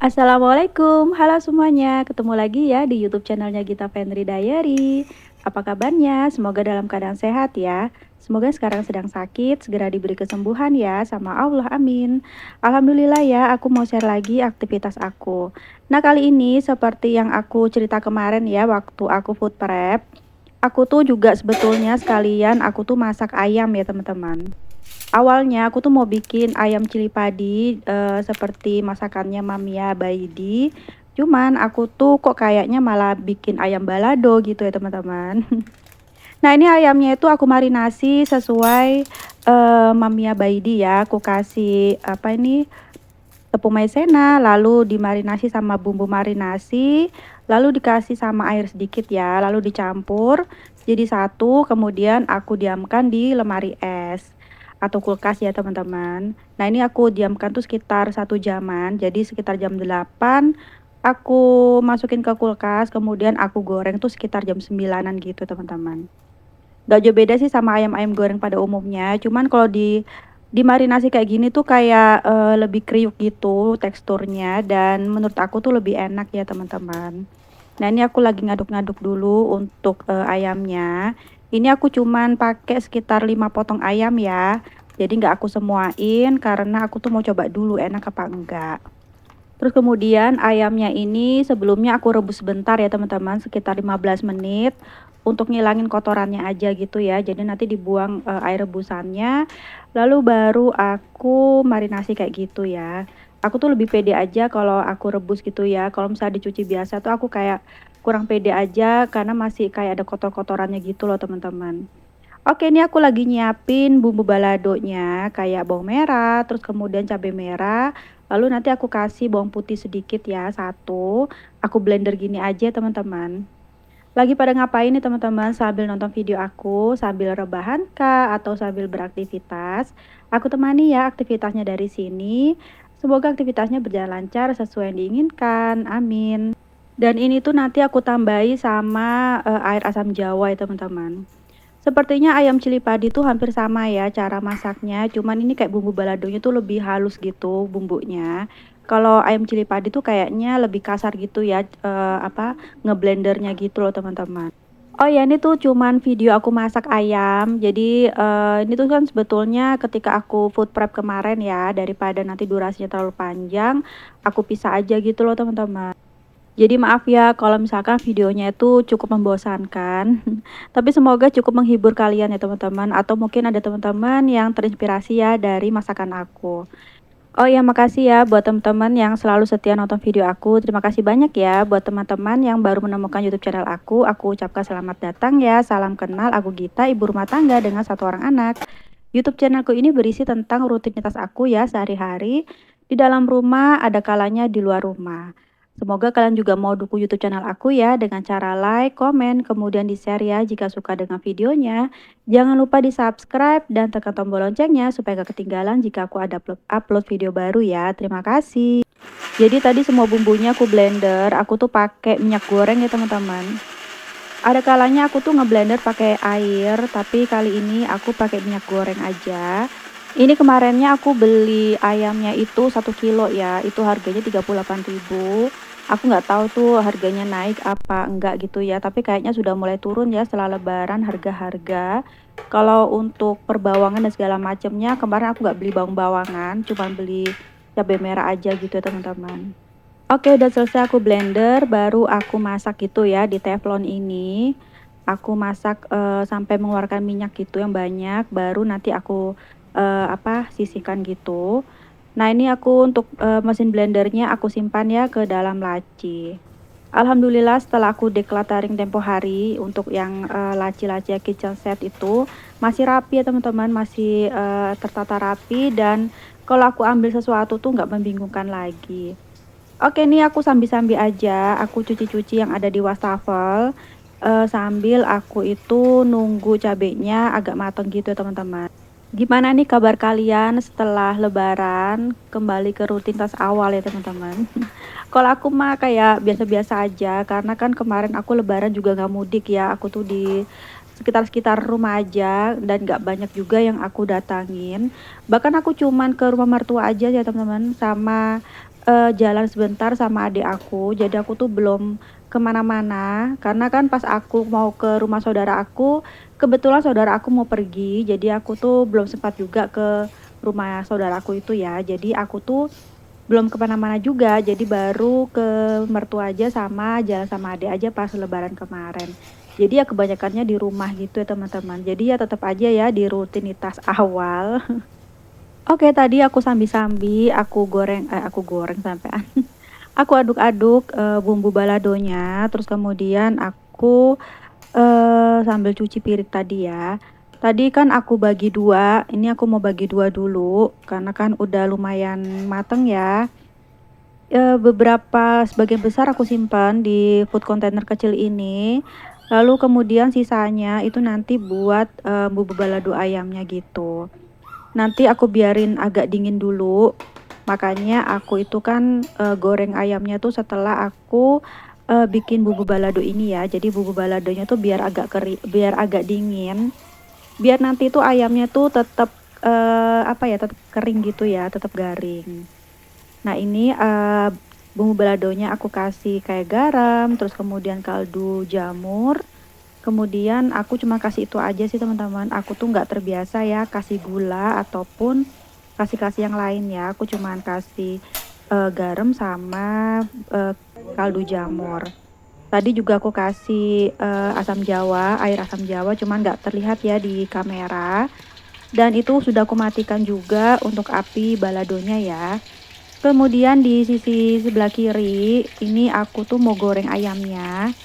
Assalamualaikum, halo semuanya. Ketemu lagi ya di YouTube channelnya Gita Fenri Diary. Apa kabarnya? Semoga dalam keadaan sehat ya. Semoga sekarang sedang sakit, segera diberi kesembuhan ya sama Allah, amin. Alhamdulillah ya, aku mau share lagi aktivitas aku. Nah, kali ini seperti yang aku cerita kemarin ya, waktu aku food prep, aku tuh juga sebetulnya sekalian aku tuh masak ayam ya teman-teman. Awalnya aku tuh mau bikin ayam cili padi, seperti masakannya Mamia Baidi, cuman aku tuh kok kayaknya malah bikin ayam balado gitu ya teman-teman. Nah, ini ayamnya itu aku marinasi sesuai, Mamia Baidi ya, aku kasih apa ini, tepung maizena, lalu dimarinasi sama bumbu marinasi, lalu dikasih sama air sedikit ya, lalu dicampur jadi satu, kemudian aku diamkan di lemari es atau kulkas ya teman-teman. Nah, ini aku diamkan tuh sekitar 1 jaman, jadi sekitar jam 8 aku masukin ke kulkas, kemudian aku goreng tuh sekitar jam 9-an gitu teman-teman. Gak jauh beda sih sama ayam-ayam goreng pada umumnya, cuman kalau dimarinasi kayak gini tuh kayak lebih kriuk gitu teksturnya, dan menurut aku tuh lebih enak ya teman-teman. Nah, ini aku lagi ngaduk-ngaduk dulu untuk ayamnya. Ini aku cuman pakai sekitar 5 potong ayam ya. Jadi nggak aku semuain karena aku tuh mau coba dulu enak apa enggak. Terus kemudian ayamnya ini sebelumnya aku rebus sebentar ya teman-teman, sekitar 15 menit untuk ngilangin kotorannya aja gitu ya. Jadi nanti dibuang air rebusannya, lalu baru aku marinasi kayak gitu ya. Aku tuh lebih pede aja kalau aku rebus gitu ya. Kalau misalnya dicuci biasa tuh aku kayak kurang pede aja karena masih kayak ada kotor-kotorannya gitu loh teman-teman. Oke, ini aku lagi nyiapin bumbu baladonya, kayak bawang merah, terus kemudian cabai merah, lalu nanti aku kasih bawang putih sedikit ya, satu. Aku blender gini aja teman-teman. Lagi pada ngapain nih teman-teman sambil nonton video aku, sambil rebahan kah, atau sambil beraktivitas? Aku temani ya aktivitasnya dari sini. Semoga aktivitasnya berjalan lancar sesuai yang diinginkan, amin. Dan ini tuh nanti aku tambahi sama air asam jawa ya teman-teman. Sepertinya ayam cili padi tuh hampir sama ya cara masaknya, cuman ini kayak bumbu baladonya tuh lebih halus gitu bumbunya. Kalau ayam cili padi tuh kayaknya lebih kasar gitu ya, ngeblendernya gitu loh teman-teman. Oh ya, ini tuh cuman video aku masak ayam. Jadi ini tuh kan sebetulnya ketika aku food prep kemarin ya, daripada nanti durasinya terlalu panjang, aku pisah aja gitu loh teman-teman. Jadi maaf ya kalau misalkan videonya itu cukup membosankan. Tapi semoga cukup menghibur kalian ya teman-teman. Atau mungkin ada teman-teman yang terinspirasi ya dari masakan aku. Oh ya, makasih ya buat teman-teman yang selalu setia nonton video aku. Terima kasih banyak ya buat teman-teman yang baru menemukan YouTube channel aku. Aku ucapkan selamat datang ya. Salam kenal, aku Gita, ibu rumah tangga dengan satu orang anak. YouTube channelku ini berisi tentang rutinitas aku ya sehari-hari. Di dalam rumah, ada kalanya di luar rumah. Semoga kalian juga mau dukung YouTube channel aku ya dengan cara like, komen, kemudian di-share ya jika suka dengan videonya. Jangan lupa di-subscribe dan tekan tombol loncengnya supaya gak ketinggalan jika aku ada upload video baru ya. Terima kasih. Jadi tadi semua bumbunya aku blender, aku tuh pakai minyak goreng ya teman-teman. Ada kalanya aku tuh ngeblender pakai air, tapi kali ini aku pakai minyak goreng aja. Ini kemarinnya aku beli ayamnya itu 1 kilo ya, itu harganya 38.000. Aku nggak tahu tuh harganya naik apa enggak gitu ya, tapi kayaknya sudah mulai turun ya setelah lebaran harga-harga. Kalau untuk perbawangan dan segala macamnya, kemarin aku nggak beli bawang bawangan, cuma beli cabai merah aja gitu ya teman-teman. Oke, udah selesai aku blender, baru aku masak gitu ya di teflon ini. Aku masak sampai mengeluarkan minyak gitu yang banyak, baru nanti aku sisihkan gitu. Nah, ini aku untuk mesin blendernya aku simpan ya ke dalam laci. Alhamdulillah setelah aku decluttering tempo hari untuk yang laci-laci kitchen set itu masih rapi ya teman-teman, masih tertata rapi, dan kalau aku ambil sesuatu tuh nggak membingungkan lagi. Oke, nih aku sambil-sambil aja, aku cuci-cuci yang ada di wastafel, sambil aku itu nunggu cabenya agak mateng gitu ya teman-teman. Gimana nih kabar kalian setelah lebaran, kembali ke rutinitas awal ya teman-teman? Kalau aku mah kayak biasa-biasa aja, karena kan kemarin aku lebaran juga gak mudik ya, aku tuh di sekitar-sekitar rumah aja, dan gak banyak juga yang aku datangin. Bahkan aku cuman ke rumah mertua aja ya teman-teman, sama jalan sebentar sama adik aku, jadi aku tuh belum kemana-mana, karena kan pas aku mau ke rumah saudara aku, kebetulan saudara aku mau pergi, jadi aku tuh belum sempat juga ke rumah saudaraku itu ya. Jadi aku tuh belum kemana mana juga, jadi baru ke mertua aja sama jalan sama adik aja pas lebaran kemarin. Jadi ya kebanyakannya di rumah gitu ya teman-teman, jadi ya tetap aja ya di rutinitas awal. Oke, tadi aku sambi-sambi, aku goreng sampean. Aku aduk-aduk, bumbu baladonya, terus kemudian aku, sambil cuci piring tadi ya. Tadi kan aku bagi 2, ini aku mau bagi 2 dulu, karena kan udah lumayan mateng ya. Beberapa sebagian besar aku simpan di food container kecil ini, lalu kemudian sisanya itu nanti buat, bumbu balado ayamnya gitu. Nanti aku biarin agak dingin dulu, makanya aku itu kan, goreng ayamnya tuh setelah aku, bikin bumbu balado ini ya. Jadi bumbu baladonya tuh biar agak dingin, biar nanti tuh ayamnya tuh tetap, apa ya, tetap kering gitu ya, tetap garing. Nah ini, bumbu baladonya aku kasih kayak garam, terus kemudian kaldu jamur, kemudian aku cuma kasih itu aja sih teman-teman. Aku tuh nggak terbiasa ya kasih gula ataupun kasih-kasih yang lain ya. Aku cuman kasih, garam sama, kaldu jamur. Tadi juga aku kasih, air asam jawa, cuman nggak terlihat ya di kamera. Dan itu sudah aku matikan juga untuk api baladonya ya. Kemudian di sisi sebelah kiri, ini aku tuh mau goreng ayamnya.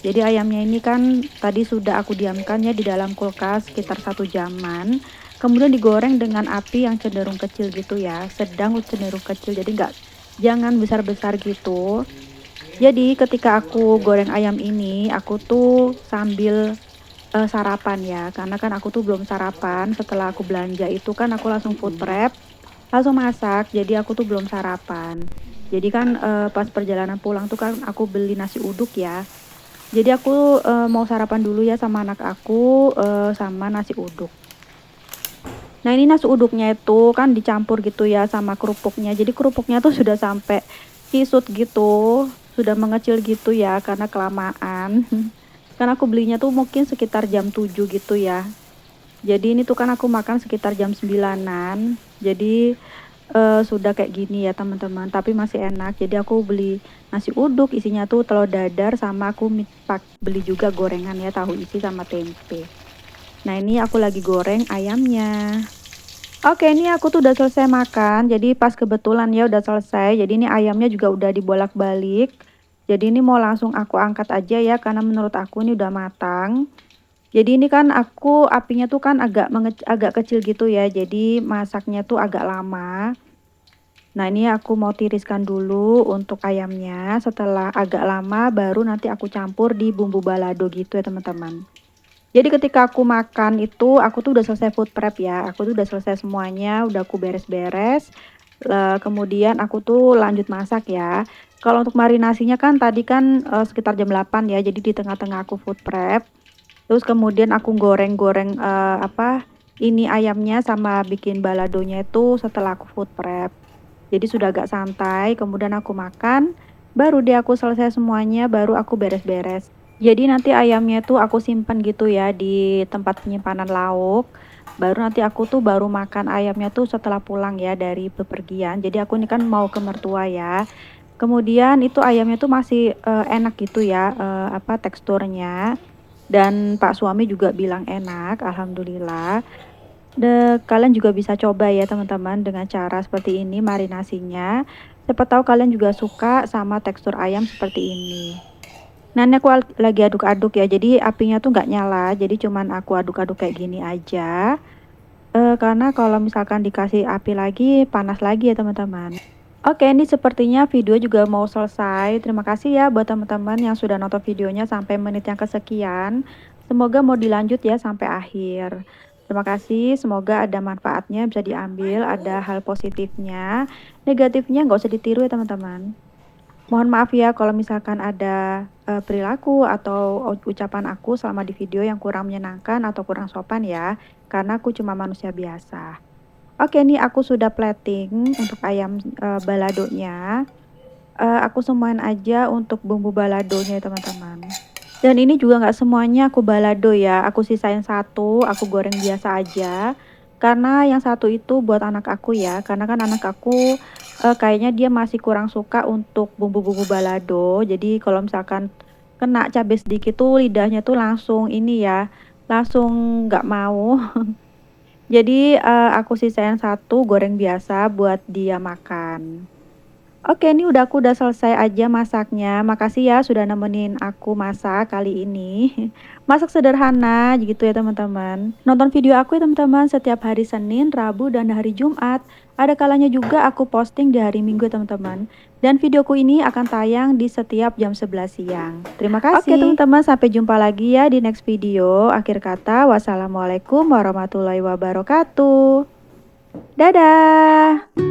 Jadi ayamnya ini kan tadi sudah aku diamkan ya di dalam kulkas sekitar 1 jaman. Kemudian digoreng dengan api yang cenderung kecil gitu ya, sedang cenderung kecil. Jadi jangan besar-besar gitu. Jadi ketika aku goreng ayam ini, aku tuh sambil sarapan ya, karena kan aku tuh belum sarapan. Setelah aku belanja itu kan aku langsung food prep, langsung masak, jadi aku tuh belum sarapan. Jadi kan, pas perjalanan pulang tuh kan aku beli nasi uduk ya. Jadi aku, mau sarapan dulu ya sama anak aku, sama nasi uduk. Nah ini nasi uduknya itu kan dicampur gitu ya sama kerupuknya, jadi kerupuknya tuh sudah sampai kisut gitu, sudah mengecil gitu ya karena kelamaan. Karena aku belinya tuh mungkin sekitar jam 7 gitu ya. Jadi ini tuh kan aku makan sekitar jam 9-an. Jadi, sudah kayak gini ya teman-teman, tapi masih enak. Jadi aku beli nasi uduk isinya tuh telur dadar sama aku beli juga gorengan ya, tahu isi sama tempe. Nah ini aku lagi goreng ayamnya. Oke, ini aku tuh udah selesai makan, jadi pas kebetulan ya udah selesai. Jadi ini ayamnya juga udah dibolak-balik. Jadi ini mau langsung aku angkat aja ya, karena menurut aku ini udah matang. Jadi ini kan aku apinya tuh kan agak kecil gitu ya, jadi masaknya tuh agak lama. Nah ini aku mau tiriskan dulu untuk ayamnya, setelah agak lama baru nanti aku campur di bumbu balado gitu ya teman-teman. Jadi ketika aku makan itu, aku tuh udah selesai food prep ya, aku tuh udah selesai semuanya, udah aku beres-beres. Kemudian aku tuh lanjut masak ya. Kalau untuk marinasinya kan tadi kan sekitar jam 8 ya, jadi di tengah-tengah aku food prep. Terus kemudian aku goreng-goreng, ini ayamnya sama bikin baladonya itu setelah aku food prep. Jadi sudah agak santai, kemudian aku makan, baru deh aku selesai semuanya, baru aku beres-beres. Jadi nanti ayamnya tuh aku simpan gitu ya di tempat penyimpanan lauk. Baru nanti aku tuh baru makan ayamnya tuh setelah pulang ya dari bepergian. Jadi aku ini kan mau ke mertua ya. Kemudian itu ayamnya tuh masih, enak gitu ya, teksturnya. Dan Pak suami juga bilang enak, alhamdulillah. Kalian juga bisa coba ya teman-teman dengan cara seperti ini marinasinya. Siapa tahu kalian juga suka sama tekstur ayam seperti ini. Nah ini aku lagi aduk-aduk ya, jadi apinya tuh nggak nyala, jadi cuman aku aduk-aduk kayak gini aja. Karena kalau misalkan dikasih api lagi, panas lagi ya teman-teman. Oke, ini sepertinya video juga mau selesai. Terima kasih ya buat teman-teman yang sudah nonton videonya sampai menit yang kesekian. Semoga mau dilanjut ya sampai akhir. Terima kasih, semoga ada manfaatnya bisa diambil, ada hal positifnya. Negatifnya nggak usah ditiru ya teman-teman. Mohon maaf ya kalau misalkan ada perilaku atau ucapan aku selama di video yang kurang menyenangkan atau kurang sopan ya, karena aku cuma manusia biasa. Oke nih aku sudah plating untuk ayam baladonya. Aku semain aja untuk bumbu baladonya ya teman-teman. Dan ini juga nggak semuanya aku balado ya, aku sisain satu, aku goreng biasa aja. Karena yang satu itu buat anak aku ya, karena kan anak aku kayaknya dia masih kurang suka untuk bumbu-bumbu balado. Jadi kalau misalkan kena cabai sedikit tuh lidahnya tuh langsung ini ya, langsung nggak mau. Jadi aku sisain satu goreng biasa buat dia makan. Oke, ini aku udah selesai aja masaknya. Makasih ya sudah nemenin aku masak kali ini. Masak sederhana gitu ya teman-teman. Nonton video aku ya teman-teman setiap hari Senin, Rabu, dan hari Jumat. Ada kalanya juga aku posting di hari Minggu ya teman-teman. Dan videoku ini akan tayang di setiap jam 11 siang. Terima kasih. Oke teman-teman, sampai jumpa lagi ya di next video. Akhir kata, wassalamualaikum warahmatullahi wabarakatuh. Dadah.